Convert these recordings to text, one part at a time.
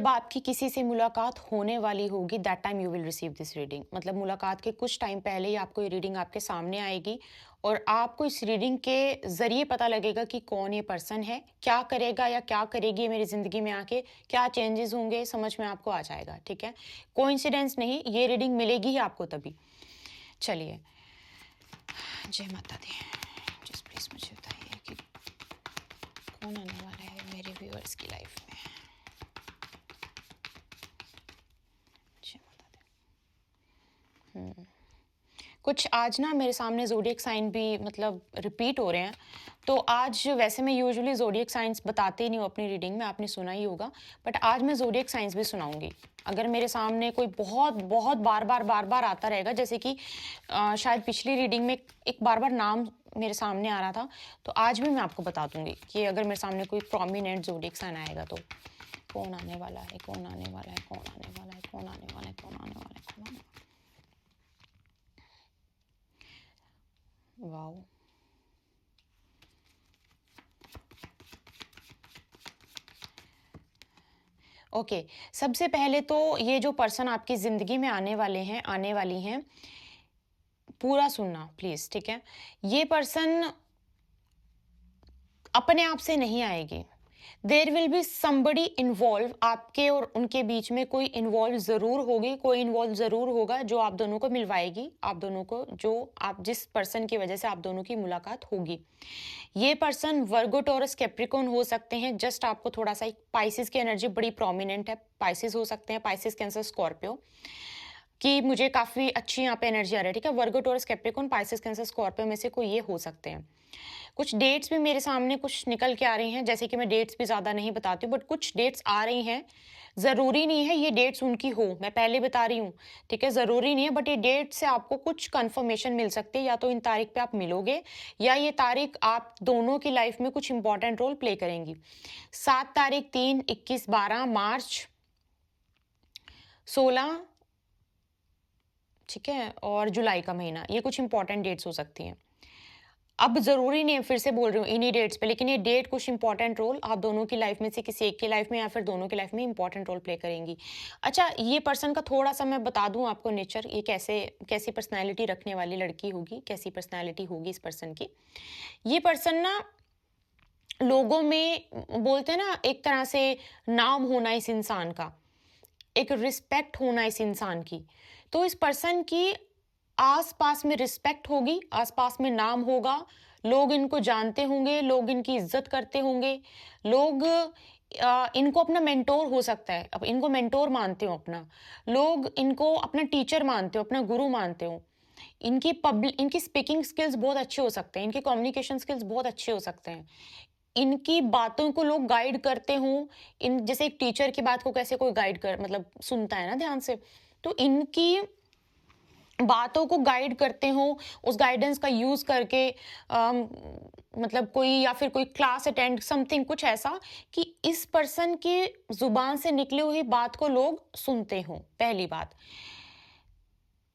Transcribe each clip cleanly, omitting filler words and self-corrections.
जब आपकी किसी से मुलाकात होने वाली होगी that time you will receive this reading. मतलब मुलाकात के कुछ टाइम पहले ही आपको ये रीडिंग आपके सामने आएगी और आपको इस रीडिंग के ज़रिए पता लगेगा कि कौन ये पर्सन है, क्या करेगा या क्या करेगी मेरी ज़िंदगी में आके, क्या चेंजेस होंगे, समझ में आपको आ जाएगा। ठीक है, कोइंसिडेंस नहीं, ये रीडिंग मिलेगी ही आपको तभी। चलिए, जय माता दी। जस्ट प्लीज मुझे बताइए कि कौन आने वाला है मेरे व्यूअर्स की लाइफ में। जय माता दी। कुछ आज ना मेरे सामने ज़ोडिएक साइन भी मतलब रिपीट हो रहे हैं। तो आज वैसे मैं यूजुअली ज़ोडिएक साइंस बताती नहीं हूँ अपनी रीडिंग में, आपने सुना ही होगा, बट आज मैं ज़ोडिएक साइंस भी सुनाऊंगी। अगर मेरे सामने कोई बहुत बहुत बार बार आता रहेगा, जैसे कि शायद पिछली रीडिंग में एक बार नाम मेरे सामने आ रहा था, तो आज भी मैं आपको बता दूंगी कि अगर मेरे सामने कोई प्रोमिनेंट ज़ोडिएक साइन आएगा तो कौन आने वाला है, कौन आने वाला है, कौन आने वाला है, कौन आने वाला है, कौन आने वाला है, कौन आने वाला है। Wow, okay. सबसे पहले तो ये जो पर्सन आपकी ज़िंदगी में आने वाले हैं, आने वाली हैं, पूरा सुनना प्लीज़, ठीक है? ये पर्सन अपने आप से नहीं आएगी। There will be somebody involve, आपके और उनके बीच में कोई इन्वॉल्व ज़रूर होगी, कोई इन्वॉल्व ज़रूर होगा जो आप दोनों को मिलवाएगी, आप दोनों को, जो आप जिस पर्सन की वजह से आप दोनों की मुलाकात होगी। ये पर्सन वर्गो, टॉरस, कैप्रिकॉर्न हो सकते हैं। जस्ट आपको थोड़ा सा, पाइसिस की एनर्जी बड़ी प्रोमिनेंट है, पाइसिस हो सकते हैं, पाइसिस, कैंसर, स्कॉर्पियो की मुझे काफ़ी अच्छी यहाँ पे एनर्जी आ रही है। ठीक है, Virgo, Taurus, Capricorn, Pisces, Cancer, Scorpio में से कोई ये हो सकते हैं। कुछ डेट्स भी मेरे सामने कुछ निकल के आ रही हैं, जैसे कि मैं डेट्स भी ज़्यादा नहीं बताती हूँ, बट कुछ डेट्स आ रही हैं। ज़रूरी नहीं है ये डेट्स उनकी हो, मैं पहले बता रही हूँ, ठीक है? ज़रूरी नहीं है, बट ये डेट से आपको कुछ कंफर्मेशन मिल सकती है, या तो इन तारीख पे आप मिलोगे, या ये तारीख आप दोनों की लाइफ में कुछ इंपॉर्टेंट रोल प्ले करेंगी। 7 तारीख, 3, 21, 12 मार्च, 16, ठीक है, और जुलाई का महीना, ये कुछ इंपॉर्टेंट डेट्स हो सकती हैं। अब ज़रूरी नहीं है, फिर से बोल रही हूँ, इन्हीं डेट्स पे, लेकिन ये डेट कुछ इंपॉर्टेंट रोल आप दोनों की लाइफ में से किसी एक की लाइफ में या फिर दोनों की लाइफ में इंपॉर्टेंट रोल प्ले करेंगी। अच्छा, ये पर्सन का थोड़ा-सा मैं बता दूँ आपको नेचर, ये कैसी पर्सनैलिटी रखने वाली लड़की होगी, कैसी पर्सनैलिटी होगी इस पर्सन की। ये पर्सन ना लोगों में बोलते हैं ना, एक तरह से नाम होना इस इंसान का, एक रिस्पेक्ट होना इस इंसान की। तो इस पर्सन की आस-पास में रिस्पेक्ट होगी, आस-पास में नाम होगा, लोग इनको जानते होंगे, लोग इनकी इज़्ज़त करते होंगे, लोग इनको अपना मेंटोर हो सकता है, अब इनको मेंटोर मानते हो अपना, लोग इनको अपना टीचर मानते हो, अपना गुरु मानते हो। इनकी स्पीकिंग स्किल्स बहुत अच्छे हो सकते हैं, इनके कम्युनिकेशन स्किल्स बहुत अच्छे हो सकते हैं। इनकी बातों को लोग गाइड करते हों, इन जैसे एक टीचर की बात को कैसे कोई गाइड कर मतलब सुनता है ना ध्यान से, तो इनकी बातों को गाइड करते हों, उस गाइडेंस का यूज़ करके मतलब कोई या फिर कोई क्लास अटेंड समथिंग कुछ ऐसा कि इस पर्सन की ज़ुबान से निकली हुई बात को लोग सुनते हों, पहली बात।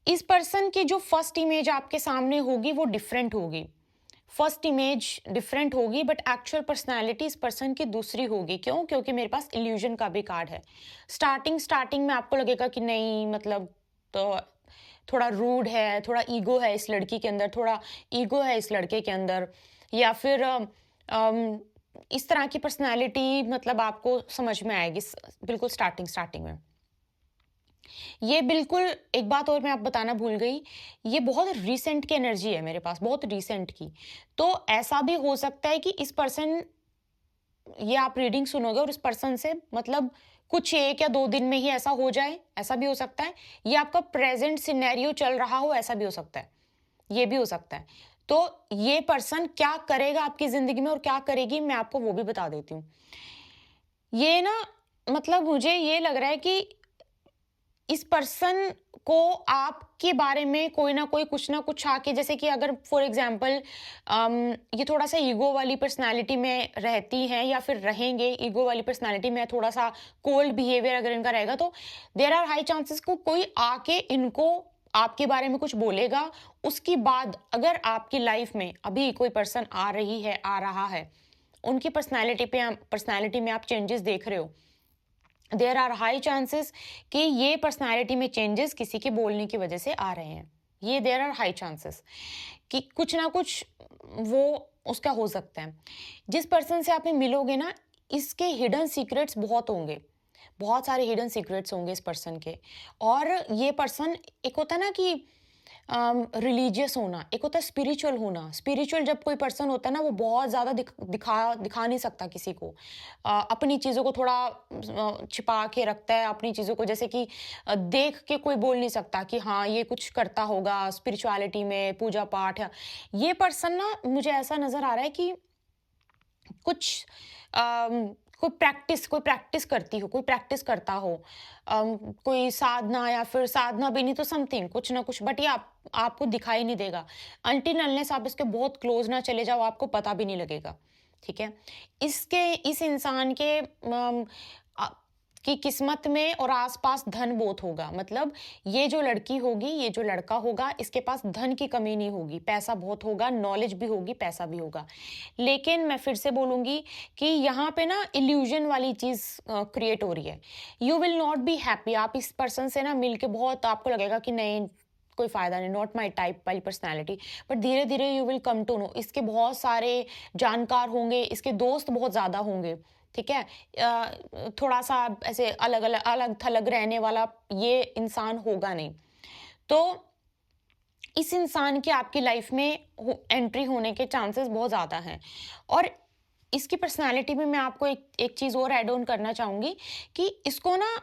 इस पर्सन की जो फर्स्ट इमेज आपके सामने होगी वो डिफरेंट होगी। फर्स्ट इमेज डिफरेंट होगी, बट एक्चुअल पर्सनैलिटी इस पर्सन की दूसरी होगी। क्यों? क्योंकि मेरे पास इल्यूजन का भी कार्ड है। स्टार्टिंग में आपको लगेगा कि नहीं, मतलब तो थोड़ा रूड है, थोड़ा ईगो है इस लड़की के अंदर, थोड़ा ईगो है इस लड़के के अंदर, या फिर इस तरह की पर्सनैलिटी मतलब आपको समझ में आएगी बिल्कुल स्टार्टिंग में। ये बिल्कुल, एक बात और मैं आप बताना भूल गई, ये बहुत रीसेंट की एनर्जी है मेरे पास, बहुत रीसेंट की। तो ऐसा भी हो सकता है कि इस पर्सन, ये आप रीडिंग सुनोगे और इस पर्सन से मतलब कुछ 1 या 2 दिन में ही ऐसा हो जाए, ऐसा भी हो सकता है। ये आपका प्रेज़ेंट सिनेरियो चल रहा हो, ऐसा भी हो सकता है। ये भी हो सकता है। तो ये पर्सन क्या करेगा आपकी ज़िंदगी में और क्या करेगी, मैं आपको वो भी बता देती हूँ। ये ना मतलब मुझे ये लग रहा है कि इस पर्सन को आपके बारे में कोई ना कोई कुछ ना कुछ आके, जैसे कि अगर फॉर एग्जांपल ये थोड़ा सा ईगो वाली पर्सनालिटी में रहती हैं या फिर रहेंगे, ईगो वाली पर्सनालिटी में थोड़ा सा कोल्ड बिहेवियर अगर इनका रहेगा, तो देयर आर हाई चांसेस को कोई आके इनको आपके बारे में कुछ बोलेगा। उसके बाद अगर आपकी लाइफ में अभी कोई पर्सन आ रही है, आ रहा है, उनकी पर्सनैलिटी में आप चेंजेस देख रहे हो, देयर आर हाई चांसेस कि ये पर्सनालिटी में चेंजेस किसी के बोलने की वजह से आ रहे हैं। ये देयर आर हाई चांसेस कि कुछ ना कुछ वो उसका हो सकता है। जिस पर्सन से आप में मिलोगे ना, इसके हिडन सीक्रेट्स बहुत होंगे। बहुत सारे हिडन सीक्रेट्स होंगे इस पर्सन के। और ये पर्सन, एक होता है ना कि रिलीजियस होना, एक होता है स्पिरिचुअल होना। स्पिरिचुअल जब कोई पर्सन होता है ना, वो बहुत ज़्यादा दिखा नहीं सकता किसी को। अपनी चीज़ों को थोड़ा छिपा के रखता है, अपनी चीज़ों को, जैसे कि देख के कोई बोल नहीं सकता कि हाँ ये कुछ करता होगा स्पिरिचुअलिटी में, पूजा पाठ। या ये पर्सन ना, मुझे ऐसा नज़र आ रहा है कि कुछ कोई प्रैक्टिस करती हो, कोई प्रैक्टिस करता हो, कोई साधना, या फिर साधना भी नहीं तो समथिंग कुछ ना कुछ, बट ये आपको दिखाई नहीं देगा। अनटिल अनलेस आप इसके बहुत क्लोज ना चले जाओ, आपको पता भी नहीं लगेगा। ठीक है? इस इंसान के अ, की किस्मत में और आसपास धन बहुत होगा। मतलब ये जो लड़की होगी, ये जो लड़का होगा, इसके पास धन की कमी नहीं होगी, पैसा बहुत होगा, नॉलेज भी होगी, पैसा भी होगा। लेकिन मैं फिर से बोलूँगी कि यहाँ पे ना इल्यूजन वाली चीज़ क्रिएट हो रही है। You will not be happy. आप इस पर्सन से ना मिलके बहुत आपको लगेगा कि नहीं, कोई फ़ायदा नहीं, नॉट माई टाइप वाली पर्सनैलिटी। बट धीरे-धीरे you will come to know, इसके बहुत सारे जानकार होंगे, इसके दोस्त बहुत ज़्यादा होंगे, ठीक है? थोड़ा-सा ऐसे अलग-अलग अलग-थलग रहने वाला ये इंसान होगा नहीं। तो इस इंसान के आपकी लाइफ में एंट्री होने के चांसेस बहुत ज़्यादा हैं। और इसकी पर्सनालिटी में मैं आपको एक एक चीज़ और ऐड ऑन करना चाहूँगी कि इसको ना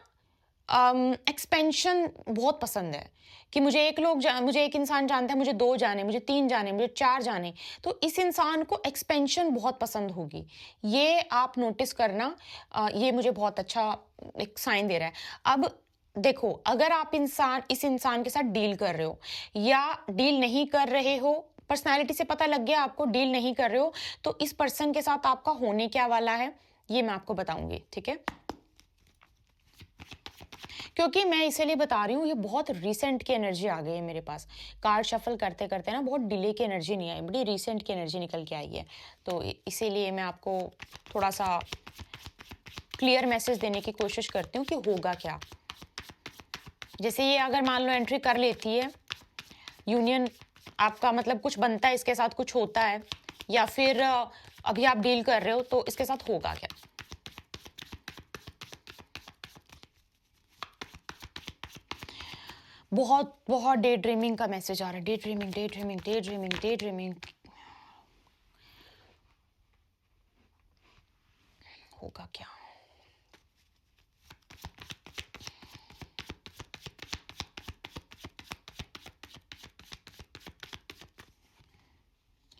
एक्सपेंशन बहुत पसंद है। कि मुझे एक इंसान जानता है, मुझे 2 जाने, मुझे 3 जाने, मुझे 4 जाने। तो इस इंसान को एक्सपेंशन बहुत पसंद होगी। ये आप नोटिस करना। ये मुझे बहुत अच्छा एक साइन दे रहा है। अब देखो, अगर आप इस इंसान के साथ डील कर रहे हो या डील नहीं कर रहे हो, पर्सनैलिटी से पता लग गया आपको डील नहीं कर रहे हो, तो इस पर्सन के साथ आपका होने क्या वाला है, ये मैं आपको बताऊँगी, ठीक है? क्योंकि मैं इसीलिए बता रही हूँ, ये बहुत रिसेंट की एनर्जी आ गई है मेरे पास। कार्ड शफल करते-करते ना बहुत डिले की एनर्जी नहीं आई, बड़ी रिसेंट की एनर्जी निकल के आई है। तो इसीलिए मैं आपको थोड़ा-सा क्लियर मैसेज देने की कोशिश करती हूँ कि होगा क्या। जैसे ये अगर मान लो एंट्री कर लेती है, यूनियन आपका मतलब कुछ बनता है, इसके साथ कुछ होता है, या फिर अभी आप डील कर रहे हो, तो इसके साथ होगा क्या? बहुत बहुत डे ड्रीमिंग का मैसेज आ रहा है। Day dreaming, day dreaming, day dreaming, day dreaming. होगा क्या?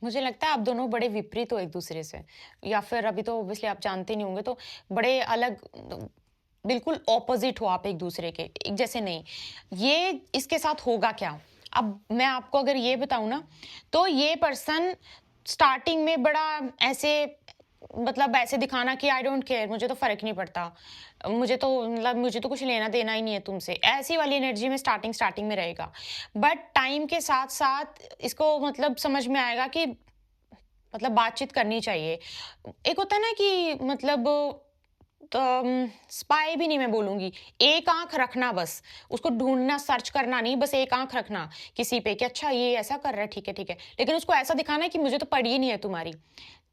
मुझे लगता है आप दोनों बड़े विपरीत हो एक दूसरे से, या फिर अभी तो ऑब्वियसली आप जानते नहीं होंगे, तो बड़े अलग, बिल्कुल ऑपोजिट हो आप एक दूसरे के, एक जैसे नहीं। ये इसके साथ होगा क्या? अब मैं आपको अगर ये बताऊं ना, तो ये पर्सन स्टार्टिंग में बड़ा ऐसे, मतलब ऐसे दिखाना कि आई डोंट केयर, मुझे तो फर्क नहीं पड़ता, मुझे तो कुछ लेना देना ही नहीं है तुमसे, ऐसी वाली एनर्जी में स्टार्टिंग स्टार्टिंग में रहेगा। बट टाइम के साथ साथ इसको मतलब समझ में आएगा कि मतलब बातचीत करनी चाहिए। एक होता है ना कि मतलब स्पाई भी नहीं मैं बोलूँगी, एक आँख रखना बस, उसको ढूँढना, सर्च करना नहीं, बस एक आँख रखना किसी पे कि अच्छा ये ऐसा कर रहा है, ठीक है, ठीक है। लेकिन उसको ऐसा दिखाना है कि मुझे तो पड़ी ही नहीं है तुम्हारी।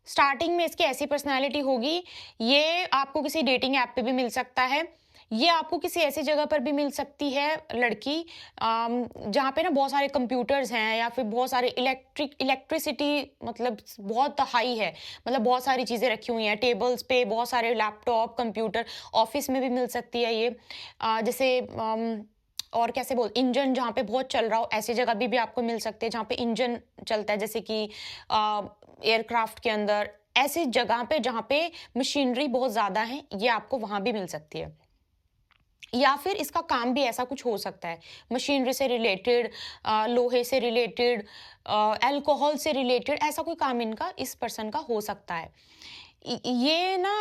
स्टार्टिंग में इसकी ऐसी पर्सनैलिटी होगी, ये आपको किसी डेटिंग ऐप पे भी मिल सकता है, ये आपको किसी ऐसी जगह पर भी मिल सकती है लड़की, जहाँ पे ना बहुत सारे कंप्यूटर्स हैं, या फिर बहुत सारे इलेक्ट्रिसिटी, मतलब बहुत हाई है, मतलब बहुत सारी चीज़ें रखी हुई हैं टेबल्स पे, बहुत सारे लैपटॉप, कंप्यूटर, ऑफिस में भी मिल सकती है ये। जैसे और कैसे बोल इंजन जहाँ पे बहुत चल रहा हो, ऐसी जगह भी आपको मिल सकते हैं जहाँ पे इंजन चलता है, जैसे कि एयरक्राफ्ट के अंदर, ऐसी जगह पे जहाँ पे मशीनरी बहुत ज़्यादा है, ये आपको वहाँ भी मिल सकती है। या फिर इसका काम भी ऐसा कुछ हो सकता है, मशीनरी से रिलेटेड, लोहे से रिलेटेड, अल्कोहल से रिलेटेड, ऐसा कोई काम इनका, इस पर्सन का हो सकता है। ये ना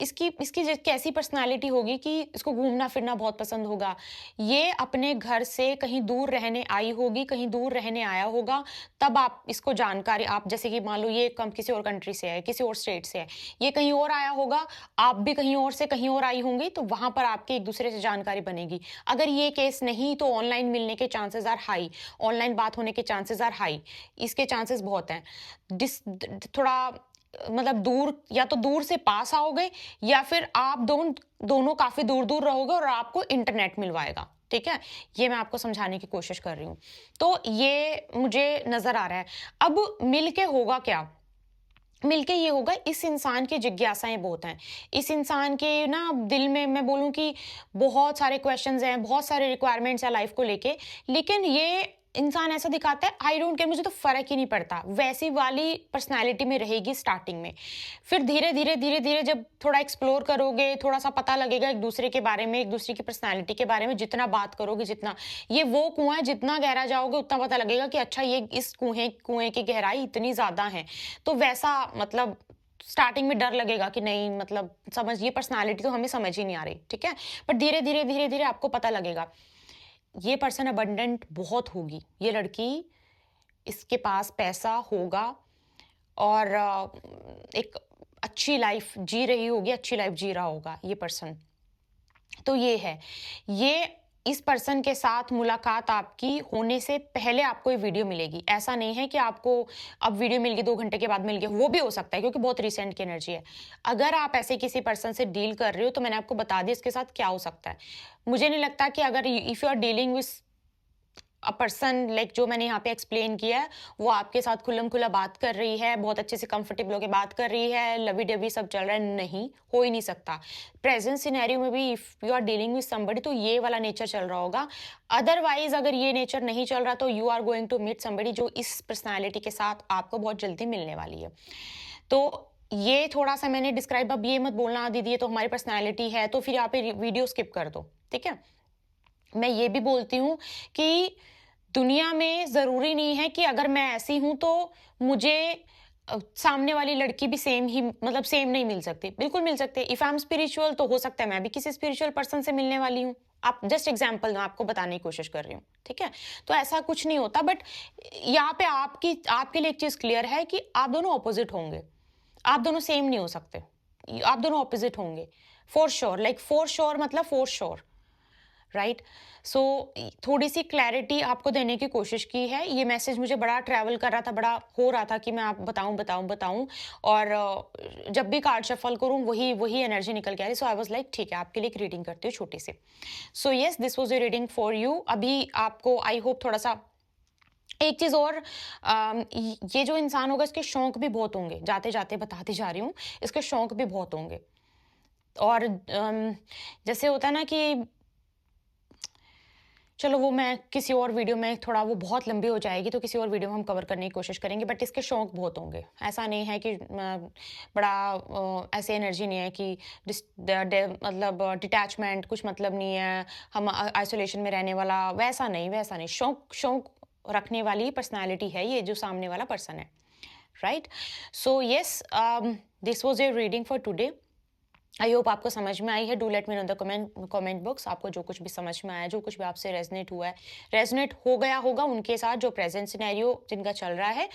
इसकी इसकी कैसी पर्सनालिटी होगी कि इसको घूमना फिरना बहुत पसंद होगा। ये अपने घर से कहीं दूर रहने आई होगी, कहीं दूर रहने आया होगा, तब आप इसको जानकारी, आप जैसे कि मान लो ये कम किसी और कंट्री से है, किसी और स्टेट से है, ये कहीं और आया होगा, आप भी कहीं और से कहीं और आई होंगी, तो वहां पर आपकी एक दूसरे से जानकारी बनेगी। अगर ये केस नहीं तो ऑनलाइन मिलने के चांसेस आर हाई, ऑनलाइन बात होने के चांसेस आर हाई, इसके चांसेस बहुत हैं। थोड़ा मतलब दूर, या तो दूर से पास आओगे, या फिर आप दोनों काफी दूर दूर रहोगे और आपको इंटरनेट मिलवाएगा। ठीक है, ये मैं आपको समझाने की कोशिश कर रही हूँ। तो ये मुझे नजर आ रहा है। अब मिलके होगा क्या? मिलके ये होगा, इस इंसान की जिज्ञासाएं बहुत हैं, इस इंसान के ना दिल में मैं बोलूं कि बहुत सारे क्वेश्चंस हैं, बहुत सारे रिक्वायरमेंट्स हैं लाइफ को लेके, लेकिन ये इंसान ऐसा दिखाता है आई डोंट केयर, मुझे तो फर्क ही नहीं पड़ता, वैसी वाली पर्सनालिटी में रहेगी स्टार्टिंग में। फिर धीरे धीरे धीरे धीरे जब थोड़ा एक्सप्लोर करोगे, थोड़ा सा पता लगेगा एक दूसरे के बारे में, एक दूसरे की पर्सनालिटी के बारे में, जितना बात करोगे, जितना ये वो कुआं है, जितना गहरा जाओगे उतना पता लगेगा कि अच्छा ये इस कुएं की गहराई इतनी ज्यादा है। तो वैसा मतलब स्टार्टिंग में डर लगेगा कि नहीं, मतलब समझ, ये पर्सनालिटी तो हमें समझ ही नहीं आ रही, ठीक है। बट धीरे धीरे धीरे धीरे आपको पता लगेगा ये पर्सन अबंडेंट बहुत होगी, ये लड़की, इसके पास पैसा होगा और एक अच्छी लाइफ जी रही होगी, अच्छी लाइफ जी रहा होगा ये पर्सन। तो ये है, ये इस पर्सन के साथ मुलाकात आपकी होने से पहले आपको ये वीडियो मिलेगी। ऐसा नहीं है कि आपको अब वीडियो मिल गई 2 घंटे के बाद मिल गया, वो भी हो सकता है क्योंकि बहुत रिसेंट की एनर्जी है। अगर आप ऐसे किसी पर्सन से डील कर रहे हो तो मैंने आपको बता दिया इसके साथ क्या हो सकता है। मुझे नहीं लगता कि अगर if you are dealing with a person like जो मैंने यहाँ पे एक्सप्लेन किया है, वो आपके साथ खुल्लम खुला बात कर रही है, बहुत अच्छे से कंफर्टेबल होकर बात कर रही है, लवी डवी सब चल रहा है, नहीं, हो ही नहीं सकता। प्रेजेंट सिनेरियो में भी if you are dealing with somebody तो ये वाला नेचर चल रहा होगा। अदरवाइज अगर ये नेचर नहीं चल रहा तो you are going to meet somebody जो इस पर्सनैलिटी के साथ आपको बहुत जल्दी मिलने वाली है। तो ये थोड़ा सा मैंने डिस्क्राइब, अब ये मत बोलना दीदी ये तो हमारी पर्सनैलिटी है, तो फिर यहाँ पे वीडियो स्किप कर दो, ठीक है। मैं ये भी बोलती हूँ कि दुनिया में ज़रूरी नहीं है कि अगर मैं ऐसी हूँ तो मुझे सामने वाली लड़की भी सेम ही, मतलब सेम नहीं मिल सकती, बिल्कुल मिल सकती है। इफ आई एम स्पिरिचुअल तो हो सकता है मैं भी किसी स्पिरिचुअल पर्सन से मिलने वाली हूँ। आप जस्ट एग्जाम्पल मैं आपको बताने की कोशिश कर रही हूँ, ठीक है। तो ऐसा कुछ नहीं होता, बट यहाँ पे आपके लिए एक चीज क्लियर है कि आप दोनों ऑपोजिट होंगे, आप दोनों सेम नहीं हो सकते, आप दोनों ऑपोजिट होंगे for sure, like for sure मतलब फॉर श्योर, राइट। सो थोड़ी सी क्लैरिटी आपको देने की कोशिश की है। ये मैसेज मुझे बड़ा ट्रैवल कर रहा था, बड़ा हो रहा था कि मैं आप बताऊं बताऊं बताऊं, और जब भी कार्ड शफल करूं वही वही एनर्जी निकल के आ रही। सो आई वाज लाइक ठीक है, आपके लिए एक रीडिंग करती हूँ छोटी सी। So yes, this was a reading for you. अभी आपको आई होप थोड़ा सा एक चीज और, ये जो इंसान होगा इसके शौक भी बहुत होंगे, जाते जाते बताती जा रही हूँ, इसके शौक भी बहुत होंगे। और जैसे होता है ना कि चलो वो मैं किसी और वीडियो में, थोड़ा वो बहुत लंबी हो जाएगी तो किसी और वीडियो में हम कवर करने की कोशिश करेंगे, बट इसके शौक बहुत होंगे। ऐसा नहीं है कि बड़ा ऐसे एनर्जी नहीं है कि मतलब डिटैचमेंट कुछ मतलब नहीं है, हम आइसोलेशन में रहने वाला, वैसा नहीं, वैसा नहीं। शौक शौक रखने वाली पर्सनैलिटी है ये जो सामने वाला पर्सन है, right. So yes, this was your reading for today. I hope आपको समझ में आई है। Do let me know the comment box, आपको जो कुछ भी समझ में आया, जो कुछ भी आपसे रेजनेट हुआ है, रेजनेट हो गया होगा उनके साथ जो प्रेजेंट सिनेरियो जिनका चल रहा है।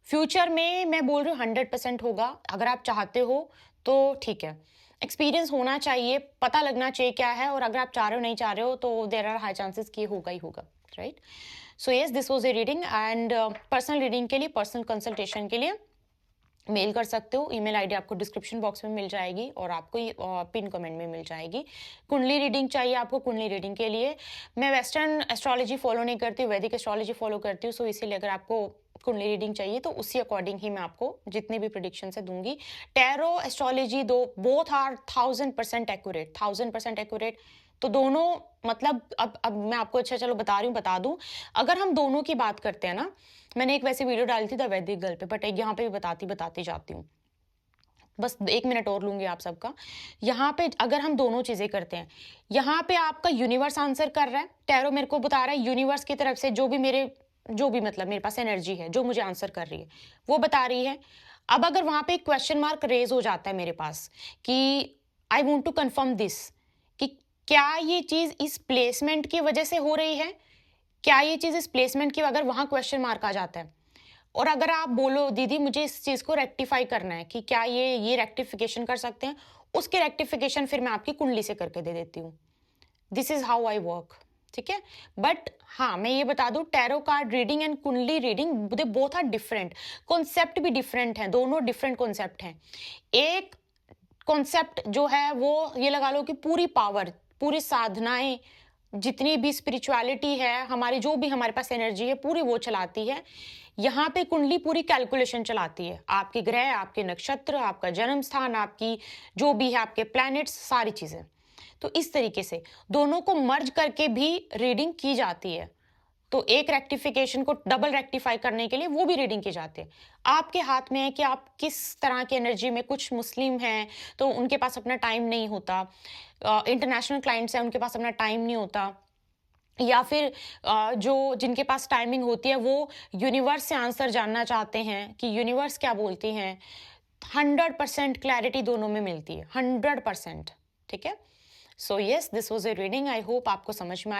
फ्यूचर में मैं बोल रही हूँ 100% होगा, अगर आप चाहते हो तो ठीक है। एक्सपीरियंस होना चाहिए, पता लगना चाहिए क्या है, और अगर आप चाह रहे हो नहीं चाह रहे हो तो देर आर हाई चांसेस कि होगा ही होगा, right. So yes, this was a reading, and personal reading के लिए, पर्सनल कंसल्टेशन के लिए मेल कर सकते हो। ईमेल आईडी आपको डिस्क्रिप्शन बॉक्स में मिल जाएगी और आपको पिन कमेंट में मिल जाएगी। कुंडली रीडिंग चाहिए आपको, कुंडली रीडिंग के लिए मैं वेस्टर्न एस्ट्रोलॉजी फॉलो नहीं करती हूँ, वैदिक एस्ट्रोलॉजी फॉलो करती हूँ। सो इसीलिए अगर आपको कुंडली रीडिंग चाहिए तो उसी अकॉर्डिंग ही मैं आपको जितनी भी प्रिडिक्शन है दूंगी। टैरो एस्ट्रोलॉजी दो बोथ आर 1000% एक्यूरेट, 1000% एक्यूरेट। तो दोनों मतलब अब मैं आपको अच्छा चलो बता रही हूँ, बता दूं। अगर हम दोनों की बात करते हैं ना, मैंने एक वैसी वीडियो डाली थी द वैदिक गर्ल पे, बट यहाँ पे भी बताती जाती हूँ, बस 1 मिनट और लूंगी आप सबका। यहाँ पे अगर हम दोनों चीजें करते हैं, यहाँ पे आपका यूनिवर्स आंसर कर रहा है, टैरो मेरे को बता रहा है यूनिवर्स की तरफ से जो भी मतलब मेरे पास एनर्जी है जो मुझे आंसर कर रही है वो बता रही है। अब अगर वहां पे एक क्वेश्चन मार्क रेज हो जाता है मेरे पास कि I want to confirm this, कि क्या ये चीज़ इस प्लेसमेंट की वजह से हो रही है? क्या ये चीज़ इस प्लेसमेंट की, अगर वहाँ क्वेश्चन मार्क आ जाता है। और अगर आप बोलो दीदी मुझे इस चीज़ को रेक्टिफाई करना है कि क्या ये रेक्टिफिकेशन कर सकते हैं, उसके रेक्टिफिकेशन फिर मैं आपकी कुंडली से करके दे देती हूँ। This is how I work, ठीक है? बट हाँ, मैं ये बता दूँ, tarot card reading and kundali reading they both are different, concept भी डिफरेंट हैं, दोनों डिफरेंट कॉन्सेप्ट हैं। एक कॉन्सेप्ट जो है वो ये लगा लो कि पूरी पावर, पूरी साधनाएँ, जितनी भी स्पिरिचुअलिटी है, हमारी जो भी हमारे पास एनर्जी है, पूरी वो चलाती है। यहाँ पे कुंडली पूरी कैलकुलेशन चलाती है। आपके ग्रह, आपके नक्षत्र, आपका जन्म स्थान, आपकी जो भी है, आपके प्लैनेट्स, सारी चीज़ें। तो इस तरीके से दोनों को मर्ज करके भी रीडिंग की जाती है। तो एक रेक्टिफिकेशन को डबल रेक्टिफाई करने के लिए वो भी रीडिंग की जाती है। आपके हाथ में है कि आप किस तरह की एनर्जी में, कुछ मुस्लिम हैं, तो उनके पास अपना टाइम नहीं होता। इंटरनेशनल क्लाइंट्स हैं, उनके पास अपना टाइम नहीं होता। या फिर जो जिनके पास टाइमिंग होती है, वो यूनिवर्स से आंसर जानना चाहते हैं कि यूनिवर्स क्या बोलती हैं। 100% क्लैरिटी दोनों में मिलती है, 100%, ठीक है? So yes, this was a reading, I hope आपको समझ में आया।